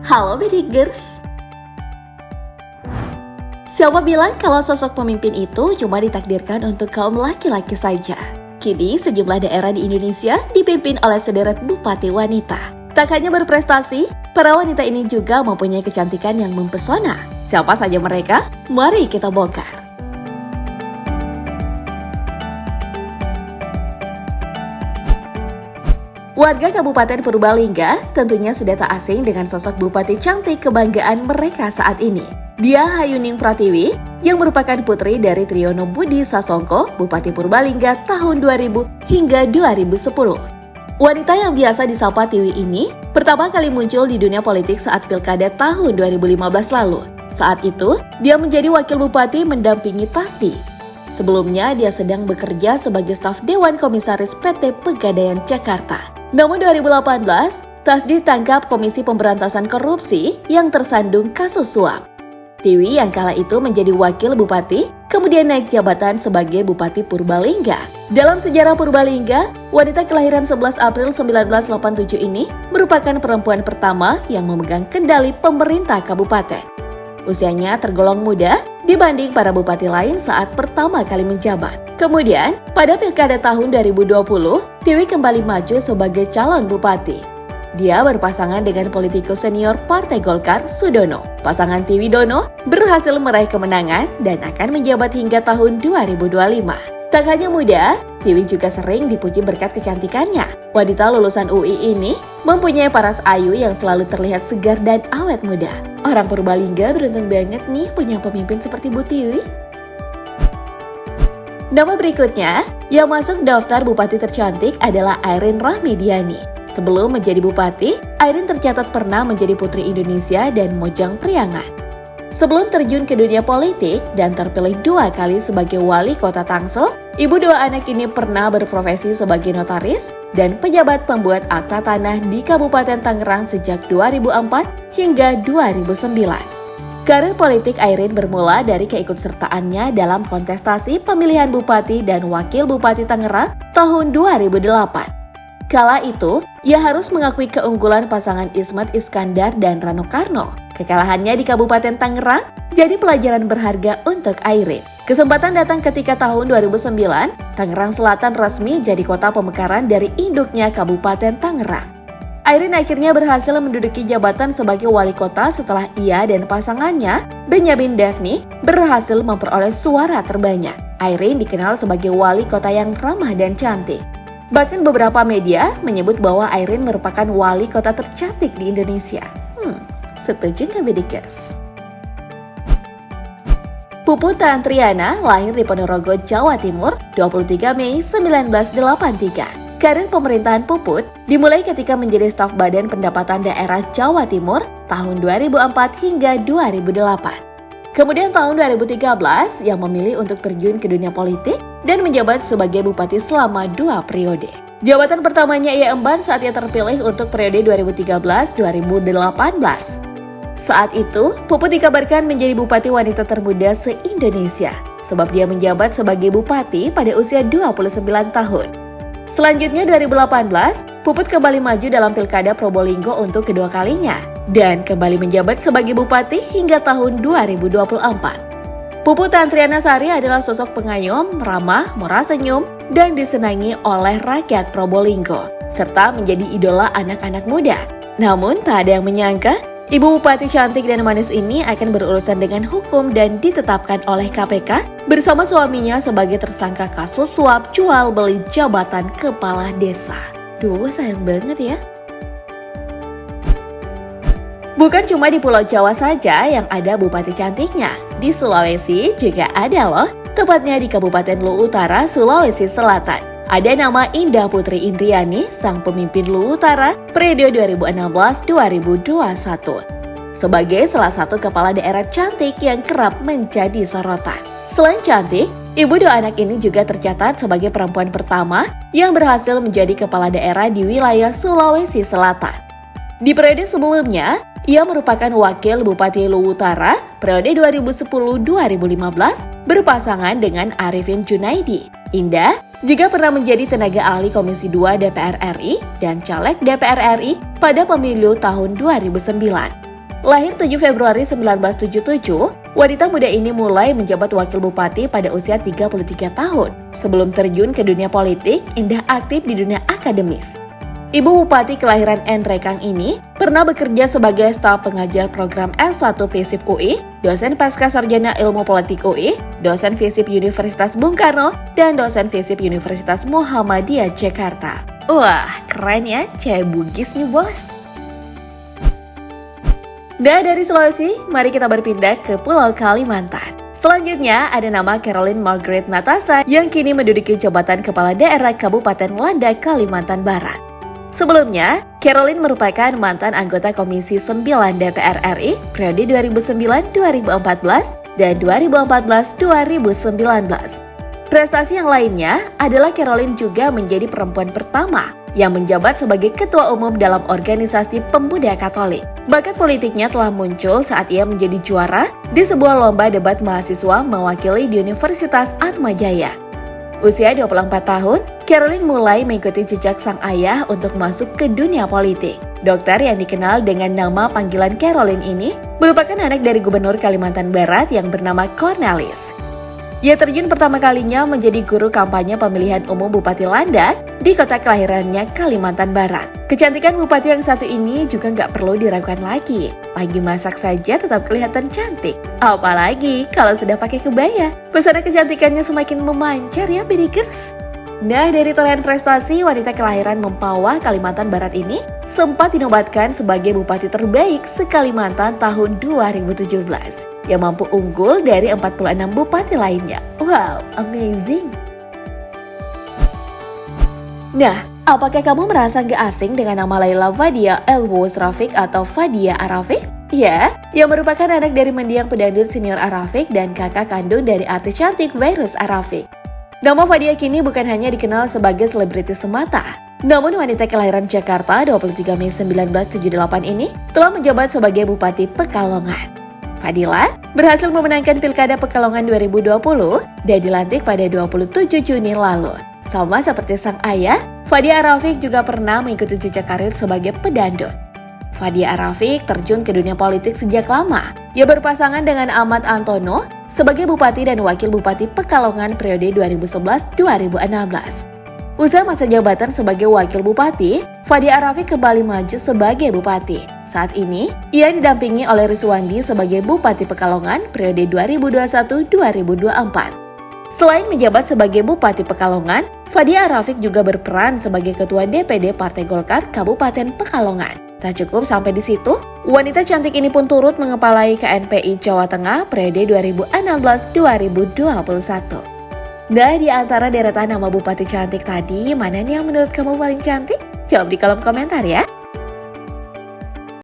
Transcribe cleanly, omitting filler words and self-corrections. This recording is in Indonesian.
Halo Bedikers. Siapa bilang kalau sosok pemimpin itu cuma ditakdirkan untuk kaum laki-laki saja? Kini sejumlah daerah di Indonesia dipimpin oleh sederet bupati wanita. Tak hanya berprestasi, para wanita ini juga mempunyai kecantikan yang mempesona. Siapa saja mereka? Mari kita bongkar. Warga Kabupaten Purbalingga tentunya sudah tak asing dengan sosok bupati cantik kebanggaan mereka saat ini. Dia Hayuning Pratiwi yang merupakan putri dari Triyono Budi Sasongko, Bupati Purbalingga tahun 2000 hingga 2010. Wanita yang biasa disapa Tiwi ini pertama kali muncul di dunia politik saat Pilkada tahun 2015 lalu. Saat itu, dia menjadi wakil bupati mendampingi Tasdi. Sebelumnya, dia sedang bekerja sebagai staf Dewan Komisaris PT Pegadaian Jakarta. Namun 2018, Tasdi ditangkap Komisi Pemberantasan Korupsi yang tersandung kasus suap. Tiwi yang kala itu menjadi wakil bupati, kemudian naik jabatan sebagai Bupati Purbalingga. Dalam sejarah Purbalingga, wanita kelahiran 11 April 1987 ini merupakan perempuan pertama yang memegang kendali pemerintah kabupaten. Usianya tergolong muda dibanding para bupati lain saat pertama kali menjabat. Kemudian, pada Pilkada tahun 2020, Tiwi kembali maju sebagai calon bupati. Dia berpasangan dengan politikus senior Partai Golkar, Sudono. Pasangan Tiwi Dono berhasil meraih kemenangan dan akan menjabat hingga tahun 2025. Tak hanya muda, Tiwi juga sering dipuji berkat kecantikannya. Wanita lulusan UI ini mempunyai paras ayu yang selalu terlihat segar dan awet muda. Orang Purbalingga beruntung banget nih punya pemimpin seperti Bu Tiwi. Nama berikutnya yang masuk daftar bupati tercantik adalah Airin Rahmidiani. Sebelum menjadi bupati, Airin tercatat pernah menjadi Putri Indonesia dan Mojang Priangan. Sebelum terjun ke dunia politik dan terpilih 2 kali sebagai wali kota Tangsel, ibu 2 anak ini pernah berprofesi sebagai notaris dan pejabat pembuat akta tanah di Kabupaten Tangerang sejak 2004 hingga 2009. Karir politik Airin bermula dari keikutsertaannya dalam kontestasi pemilihan bupati dan wakil bupati Tangerang tahun 2008. Kala itu, ia harus mengakui keunggulan pasangan Ismet Iskandar dan Rano Karno. Kekalahannya di Kabupaten Tangerang jadi pelajaran berharga untuk Airin. Kesempatan datang ketika tahun 2009, Tangerang Selatan resmi jadi kota pemekaran dari induknya Kabupaten Tangerang. Airin akhirnya berhasil menduduki jabatan sebagai wali kota setelah ia dan pasangannya, Benyamin Devni, berhasil memperoleh suara terbanyak. Airin dikenal sebagai wali kota yang ramah dan cantik. Bahkan beberapa media menyebut bahwa Airin merupakan wali kota tercantik di Indonesia. Setuju nggak Bedikers? Puput Tantriana lahir di Ponorogo, Jawa Timur, 23 Mei 1983. Karir pemerintahan Puput dimulai ketika menjadi staf Badan Pendapatan Daerah Jawa Timur tahun 2004 hingga 2008. Kemudian tahun 2013 ia memilih untuk terjun ke dunia politik dan menjabat sebagai bupati selama 2 periode. Jabatan pertamanya ia emban saat ia terpilih untuk periode 2013-2018. Saat itu, Puput dikabarkan menjadi bupati wanita termuda se-Indonesia sebab dia menjabat sebagai bupati pada usia 29 tahun. Selanjutnya 2018, Puput kembali maju dalam Pilkada Probolinggo untuk kedua kalinya dan kembali menjabat sebagai bupati hingga tahun 2024. Puput Tantriana Sari adalah sosok pengayom, ramah, murah senyum, dan disenangi oleh rakyat Probolinggo, serta menjadi idola anak-anak muda. Namun tak ada yang menyangka, Ibu Bupati cantik dan manis ini akan berurusan dengan hukum dan ditetapkan oleh KPK bersama suaminya sebagai tersangka kasus suap jual beli jabatan kepala desa. Duh, sayang banget ya. Bukan cuma di Pulau Jawa saja yang ada bupati cantiknya. Di Sulawesi juga ada loh, tepatnya di Kabupaten Luwu Utara, Sulawesi Selatan. Ada nama Indah Putri Indriani, sang pemimpin Luwu Utara periode 2016-2021. Sebagai salah satu kepala daerah cantik yang kerap menjadi sorotan. Selain cantik, ibu 2 anak ini juga tercatat sebagai perempuan pertama yang berhasil menjadi kepala daerah di wilayah Sulawesi Selatan. Di periode sebelumnya, ia merupakan wakil Bupati Luwu Utara periode 2010-2015 berpasangan dengan Arifin Junaidi. Indah juga pernah menjadi tenaga ahli Komisi 2 DPR RI dan caleg DPR RI pada pemilu tahun 2009. Lahir 7 Februari 1977, wanita muda ini mulai menjabat wakil bupati pada usia 33 tahun. Sebelum terjun ke dunia politik, Indah aktif di dunia akademis. Ibu bupati kelahiran N. Rekang ini pernah bekerja sebagai staf pengajar program S1 FISIP UI, dosen pascasarjana ilmu politik UI, dosen FISIP Universitas Bung Karno, dan dosen FISIP Universitas Muhammadiyah Jakarta. Wah, keren ya, cewek Bugis nih bos. Nah, dari Sulawesi, mari kita berpindah ke Pulau Kalimantan. Selanjutnya ada nama Caroline Margaret Natasa yang kini menduduki jabatan Kepala Daerah Kabupaten Landa, Kalimantan Barat. Sebelumnya, Caroline merupakan mantan anggota Komisi 9 DPR RI periode 2009-2014 dan 2014-2019. Prestasi yang lainnya adalah Caroline juga menjadi perempuan pertama yang menjabat sebagai Ketua Umum dalam organisasi pemuda Katolik. Bakat politiknya telah muncul saat ia menjadi juara di sebuah lomba debat mahasiswa mewakili di Universitas Atmajaya. Usia 24 tahun, Caroline mulai mengikuti jejak sang ayah untuk masuk ke dunia politik. Dokter yang dikenal dengan nama panggilan Caroline ini merupakan anak dari Gubernur Kalimantan Barat yang bernama Cornelis. Ia terjun pertama kalinya menjadi guru kampanye pemilihan umum Bupati Landa di kota kelahirannya Kalimantan Barat. Kecantikan bupati yang satu ini juga nggak perlu diragukan lagi. Lagi masak saja tetap kelihatan cantik. Apalagi kalau sudah pakai kebaya. Pesona kecantikannya semakin memancar ya, Bidikers. Nah, dari torehan prestasi, wanita kelahiran Mempawah, Kalimantan Barat ini sempat dinobatkan sebagai bupati terbaik se-Kalimantan tahun 2017 yang mampu unggul dari 46 bupati lainnya. Wow, amazing! Nah, apakah kamu merasa gak asing dengan nama Laila Fadia Elwus Rafiq atau Fadia Arafiq? Ya, yang merupakan anak dari mendiang pedangdut senior Arafiq dan kakak kandung dari artis cantik Virus Arafiq. Nama Fadia kini bukan hanya dikenal sebagai selebriti semata, namun wanita kelahiran Jakarta 23 Mei 1978 ini telah menjabat sebagai Bupati Pekalongan. Fadila berhasil memenangkan Pilkada Pekalongan 2020 dan dilantik pada 27 Juni lalu. Sama seperti sang ayah, Fadia Arafiq juga pernah mengikuti jejak karir sebagai pedangdut. Fadia Arafiq terjun ke dunia politik sejak lama. Ia berpasangan dengan Ahmad Antono sebagai Bupati dan Wakil Bupati Pekalongan periode 2011-2016. Usai masa jabatan sebagai Wakil Bupati, Fadia Arafiq kembali maju sebagai Bupati. Saat ini, ia didampingi oleh Rizwandi sebagai Bupati Pekalongan periode 2021-2024. Selain menjabat sebagai Bupati Pekalongan, Fadia Arafiq juga berperan sebagai Ketua DPD Partai Golkar Kabupaten Pekalongan. Tak cukup sampai di situ, wanita cantik ini pun turut mengepalai KNPI Jawa Tengah periode 2016-2021. Nah, di antara deretan nama bupati cantik tadi, mana nih yang menurut kamu paling cantik? Jawab di kolom komentar ya!